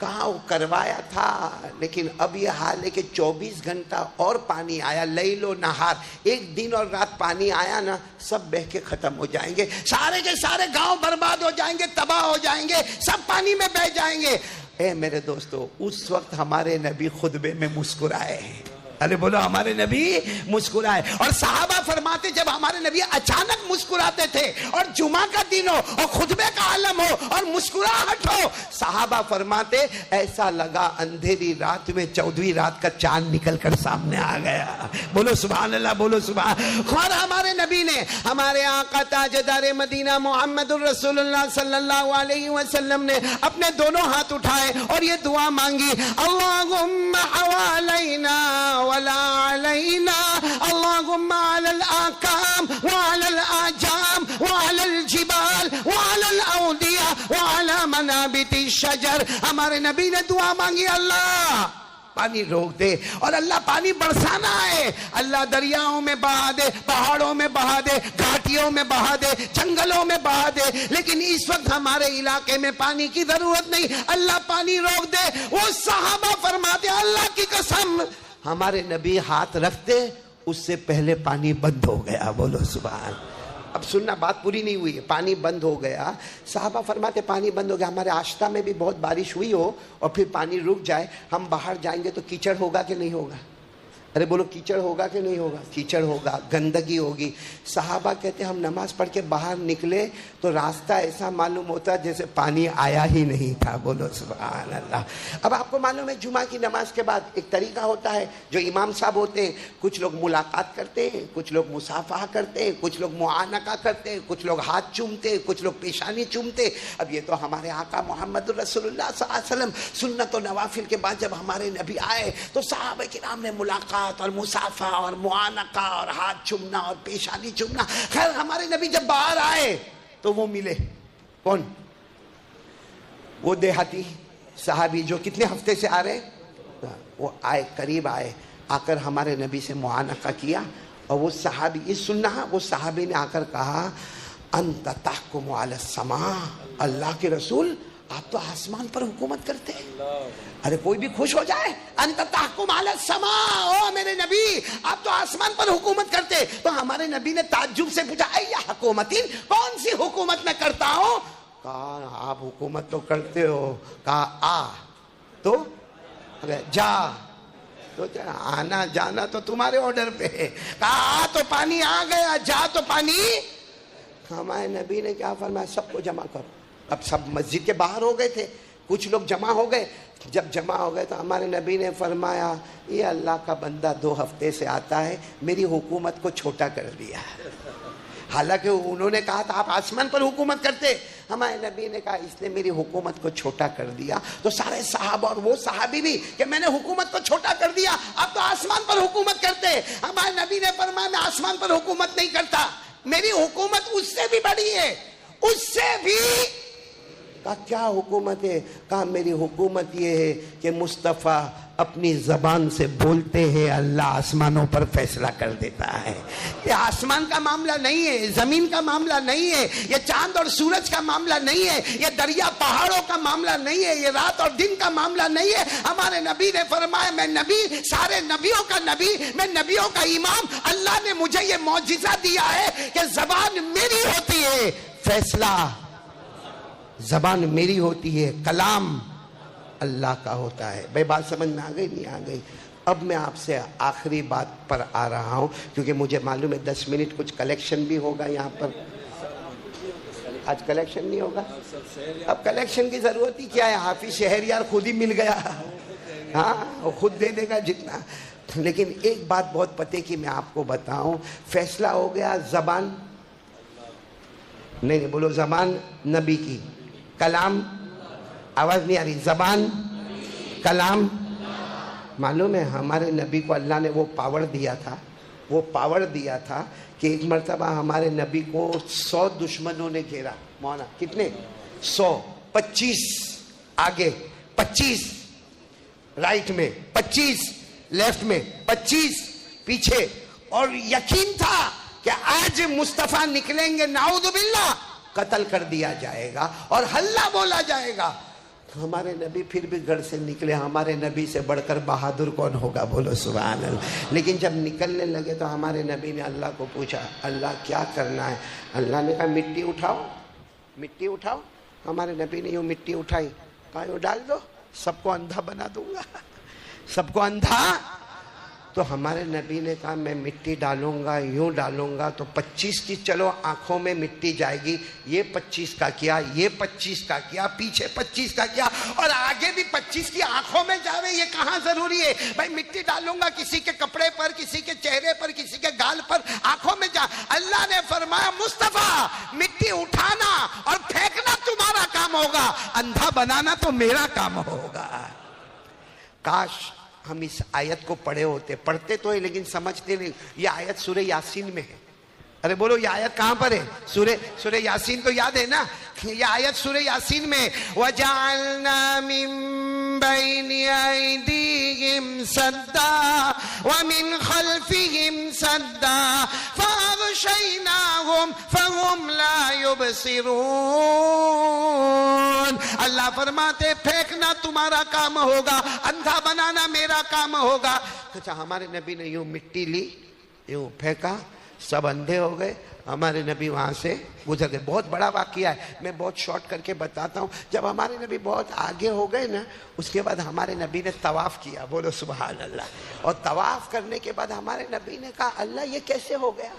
کہاں وہ کروایا تھا، لیکن اب یہ حال ہے کہ 24 گھنٹہ اور پانی آیا، لیل و نہار، ایک دن اور رات پانی آیا نا، سب بہ کے ختم ہو جائیں گے، سارے کے سارے گاؤں برباد ہو جائیں گے، تباہ ہو جائیں گے، سب پانی میں بہ جائیں گے۔ اے میرے دوستو، اس وقت ہمارے نبی خطبے میں مسکرائے ہیں، ارے بولو ہمارے نبی مسکرائے۔ اور صحابہ فرماتے جب ہمارے نبی اچانک مسکراتے تھے اور جمعہ کا دن ہو اور خطبے کا عالم ہو اور مسکراہٹ ہو، صحابہ فرماتے ایسا لگا اندھیری رات میں 14ویں رات کا چاند نکل کر سامنے آ گیا۔ بولو سبحان اللہ، بولو سبحان۔ اور ہمارے نبی نے، ہمارے آقا تاجدار مدینہ محمد الرسول اللہ صلی اللہ علیہ وسلم نے اپنے دونوں ہاتھ اٹھائے اور یہ دعا مانگی، اللہم حوالینا ولا علینا، اللہم علی الآکام وعلی الآجام وعلی الجبال وعلی الاودیہ وعلی منابت الشجر۔ ہمارے نبی نے دعا مانگی، اللہ پانی روک دے، اور اللہ پانی برسانا ہے، اللہ دریاؤں میں بہا دے، پہاڑوں میں بہا دے، گھاٹیوں میں بہا دے، جنگلوں میں بہا دے، لیکن اس وقت ہمارے علاقے میں پانی کی ضرورت نہیں، اللہ پانی روک دے۔ وہ صحابہ فرماتے اللہ کی قسم، ہمارے نبی ہاتھ رکھتے اس سے پہلے پانی بند ہو گیا۔ بولو سبحان۔ اب سننا، بات پوری نہیں ہوئی ہے، پانی بند ہو گیا۔ صحابہ فرماتے پانی بند ہو گیا، ہمارے آشتا میں بھی بہت بارش ہوئی ہو اور پھر پانی رک جائے، ہم باہر جائیں گے تو کیچڑ ہوگا کہ نہیں ہوگا؟ ارے بولو کیچڑ ہوگا کہ نہیں ہوگا؟ کیچڑ ہوگا، گندگی ہوگی۔ صحابہ کہتے ہم نماز پڑھ کے باہر نکلے تو راستہ ایسا معلوم ہوتا جیسے پانی آیا ہی نہیں تھا۔ بولو سبحان اللہ۔ اب آپ کو معلوم ہے جمعہ کی نماز کے بعد ایک طریقہ ہوتا ہے، جو امام صاحب ہوتے ہیں کچھ لوگ ملاقات کرتے ہیں، کچھ لوگ مصافحہ کرتے ہیں، کچھ لوگ معانقہ کرتے ہیں، کچھ لوگ ہاتھ چومتے ہیں، کچھ لوگ پیشانی چومتے۔ اب یہ تو ہمارے آقا محمد الرسول اللہ صلی اللہ علیہ وسلم سنت و نوافل کے بعد جب ہمارے نبی آئے تو صحابہ کرام نے ملاقات اور مصافحہ اور معانقہ اور ہاتھ چومنا اور پیشانی چومنا۔ خیر ہمارے نبی جب باہر آئے تو وہ ملے، کون؟ وہ دیہاتی صحابی جو کتنے ہفتے سے آ رہے، وہ آئے، قریب آئے، آ کر ہمارے نبی سے معانقہ کیا، اور وہ صحابی، یہ سننا، وہ صحابی نے آ کر کہا انت تحکم علی السماء، اللہ کے رسول آپ تو آسمان پر حکومت کرتے ہیں۔ ارے کوئی بھی خوش ہو جائے، انت تحکم علی السماء، او میرے نبی آپ تو آسمان پر حکومت کرتے۔ تو ہمارے نبی نے تعجب سے پوچھا ای حکومتین، کون سی حکومت میں کرتا ہوں؟ کہا آپ حکومت تو کرتے ہو، کہا آ تو جا، تو آنا جانا تو تمہارے آرڈر پہ ہے، کہا آ تو پانی آ گیا، جا تو پانی۔ ہمارے نبی نے کیا فرمایا، سب کو جمع کرو۔ اب سب مسجد کے باہر ہو گئے تھے، کچھ لوگ جمع ہو گئے، جب جمع ہو گئے تو ہمارے نبی نے فرمایا یہ اللہ کا بندہ 2 ہفتے سے آتا ہے، میری حکومت کو چھوٹا کر دیا۔ حالانکہ انہوں نے کہا تھا آپ آسمان پر حکومت کرتے، ہمارے نبی نے کہا اس نے میری حکومت کو چھوٹا کر دیا۔ تو سارے صحابہ اور وہ صحابی بھی کہ میں نے حکومت کو چھوٹا کر دیا، اب تو آسمان پر حکومت کرتے۔ ہمارے نبی نے فرمایا میں آسمان پر حکومت نہیں کرتا، میری حکومت اس سے بھی بڑی ہے، اس سے بھی۔ کہا کیا حکومت ہے؟ کہا میری حکومت یہ ہے کہ مصطفیٰ اپنی زبان سے بولتے ہیں، اللہ آسمانوں پر فیصلہ کر دیتا ہے۔ یہ آسمان کا معاملہ نہیں ہے، زمین کا معاملہ نہیں ہے، یہ چاند اور سورج کا معاملہ نہیں ہے، یہ دریا پہاڑوں کا معاملہ نہیں ہے، یہ رات اور دن کا معاملہ نہیں ہے۔ ہمارے نبی نے فرمایا میں نبی، سارے نبیوں کا نبی، میں نبیوں کا امام، اللہ نے مجھے یہ معجزہ دیا ہے کہ زبان میری ہوتی ہے، فیصلہ زبان میری ہوتی ہے، کلام اللہ کا ہوتا ہے۔ بھائی بات سمجھ میں آ گئی نہیں آ گئی؟ اب میں آپ سے آخری بات پر آ رہا ہوں، کیونکہ مجھے معلوم ہے 10 منٹ کچھ کلیکشن بھی ہوگا یہاں پر۔ آج کلیکشن نہیں ہوگا؟ اب کلیکشن کی ضرورت ہی کیا ہے، حافظ شہریار خود ہی مل گیا، ہاں وہ خود دے دے گا جتنا۔ لیکن ایک بات بہت پتے کی میں آپ کو بتاؤں، فیصلہ ہو گیا زبان، نہیں بولو زبان نبی کی، کلام، آواز نہیں آ رہی، زبان کلام۔ معلوم ہے ہمارے نبی کو اللہ نے وہ پاور دیا تھا، وہ پاور دیا تھا کہ ایک مرتبہ ہمارے نبی کو 100 دشمنوں نے گھیرا۔ مولانا کتنے؟ 100، 25 آگے، 25 رائٹ میں، 25 لیفٹ میں، 25 پیچھے، اور یقین تھا کہ آج مصطفیٰ نکلیں گے نعوذ باللہ قتل کر دیا جائے گا اور ہلہ بولا جائے گا۔ ہمارے نبی پھر بھی گھر سے نکلے. ہمارے نبی سے بڑھ کر بہادر کون ہوگا؟ بولو سبحان اللہ. لیکن جب نکلنے لگے تو ہمارے نبی نے اللہ کو پوچھا, اللہ کیا کرنا ہے؟ اللہ نے کہا مٹی اٹھاؤ, مٹی اٹھاؤ. ہمارے نبی نے یوں مٹی اٹھائی, کہا یوں ڈال دو, سب کو اندھا بنا دوں گا, سب کو اندھا. تو ہمارے نبی نے کہا میں مٹی ڈالوں گا, یوں ڈالوں گا تو 25 کی چلو آنکھوں میں مٹی جائے گی. یہ 25 کا کیا, یہ 25 کا کیا, پیچھے 25 کا کیا, اور آگے بھی 25 کی آنکھوں میں جاوے. یہ کہاں ضروری ہے بھائی؟ مٹی ڈالوں گا کسی کے کپڑے پر, کسی کے چہرے پر, کسی کے گال پر, آنکھوں میں جا. اللہ نے فرمایا مصطفیٰ مٹی اٹھانا اور پھینکنا تمہارا کام ہوگا, اندھا بنانا تو میرا کام ہوگا. کاش ہم اس آیت کو پڑھے ہوتے. پڑھتے تو ہے لیکن سمجھتے نہیں. یہ آیت سورہ یاسین میں ہے. ارے بولو یہ آیت کہاں پر ہے؟ سورہ یاسین تو یاد ہے نا. یہ آیت سورہ یاسین میں وَجَعَلْنَا مِن بَيْنِ أَيْدِيهِمْ سَدًّا وَمِنْ خَلْفِهِمْ سَدًّا فَأَغْشَيْنَاهُمْ فَهُمْ لَا يُبْصِرُونَ. اللہ فرماتے پھینکنا تمہارا کام ہوگا, اندھا بنانا میرا کام ہوگا. اچھا ہمارے نبی نے یوں مٹی لی, یوں پھینکا, سب اندھے ہو گئے. ہمارے نبی وہاں سے گزر گئے. بہت بڑا واقعہ ہے, میں بہت شارٹ کر کے بتاتا ہوں. جب ہمارے نبی بہت آگے ہو گئے نا, اس کے بعد ہمارے نبی نے طواف کیا. بولو سبحان اللہ. اور طواف کرنے کے بعد ہمارے نبی نے کہا اللہ یہ کیسے ہو گیا,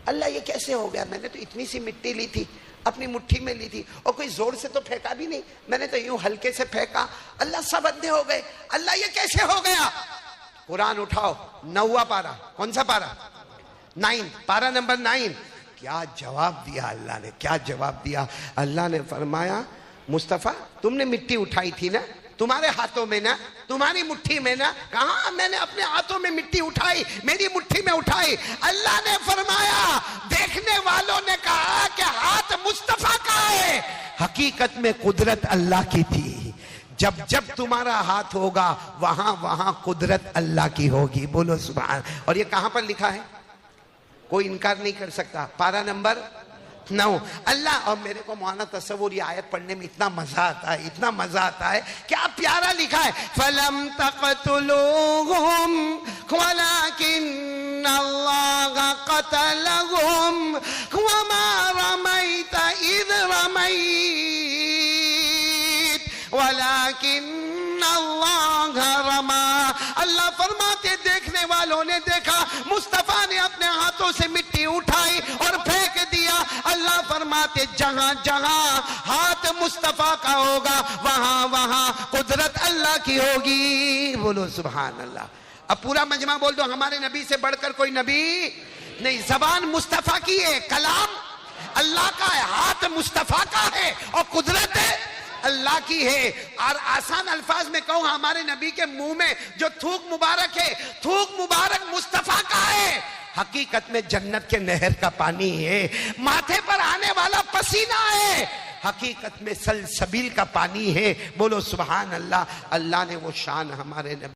اللہ یہ کیسے ہو گیا؟ میں نے تو اتنی سی مٹی لی تھی, اپنی مٹھی میں لی تھی, اور کوئی زور سے تو پھینکا بھی نہیں, میں نے تو یوں ہلکے سے پھینکا. اللہ سب اندھے ہو گئے, اللہ یہ کیسے ہو گیا؟ قرآن اٹھاؤ, 9واں پارہ. کون سا پارہ؟ 9, پارہ نمبر 9. کیا جواب دیا اللہ نے, کیا جواب دیا. اللہ نے فرمایا مصطفیٰ تم نے مٹی اٹھائی تھی نا, تمہارے ہاتھوں میں نا, تمہاری مٹھی میں نا. کہاں میں نے اپنے ہاتھوں میں مٹی اٹھائی, میری مٹھی میں اٹھائی. اللہ نے فرمایا, دیکھنے والوں نے کہا کہ ہاتھ مصطفیٰ کا ہے, حقیقت میں قدرت اللہ کی تھی. جب جب تمہارا ہاتھ ہوگا وہاں وہاں قدرت اللہ کی ہوگی. بولو سبحان. اور یہ کہاں پر لکھا ہے؟ کوئی انکار نہیں کر سکتا. پارہ نمبر 9. اللہ, اور میرے کو مولانا تصور یہ آیت پڑھنے میں اتنا مزہ آتا ہے, اتنا مزہ آتا ہے. کیا پیارا لکھا ہے, فَلَمْ تَقْتُلُوهُمْ وَلَكِنَّ اللَّهَ قَتَلَهُمْ وَمَا رَمَيْتَ إِذْ رَمَيْتَ وَلَكِنَّ اللَّهَ رَمَى. اللہ فرماتے دیکھنے والوں نے دیکھا مصطفیٰ نے اپنے ہاتھوں سے مٹی اٹھائی اور پھینک دیا. اللہ فرماتے جہاں جہاں ہاتھ مصطفیٰ کا ہوگا وہاں وہاں قدرت اللہ کی ہوگی. بولو سبحان اللہ. اب پورا مجمع بول دو ہمارے نبی سے بڑھ کر کوئی نبی نہیں. زبان مصطفیٰ کی ہے, کلام اللہ کا ہے, ہاتھ مصطفیٰ کا ہے, اور قدرت اللہ کی ہے. اور آسان الفاظ میں کہوں, ہمارے نبی کے منہ میں جو تھوک مبارک ہے, تھوک مبارک مصطفیٰ کا ہے, حقیقت میں جنت کے نہر کا پانی ہے. ماتھے پر آنے والا پسینہ ہے, حقیقت میں سلسبیل کا پانی ہے. بولو سبحان اللہ. اللہ نے وہ شان ہمارے نبی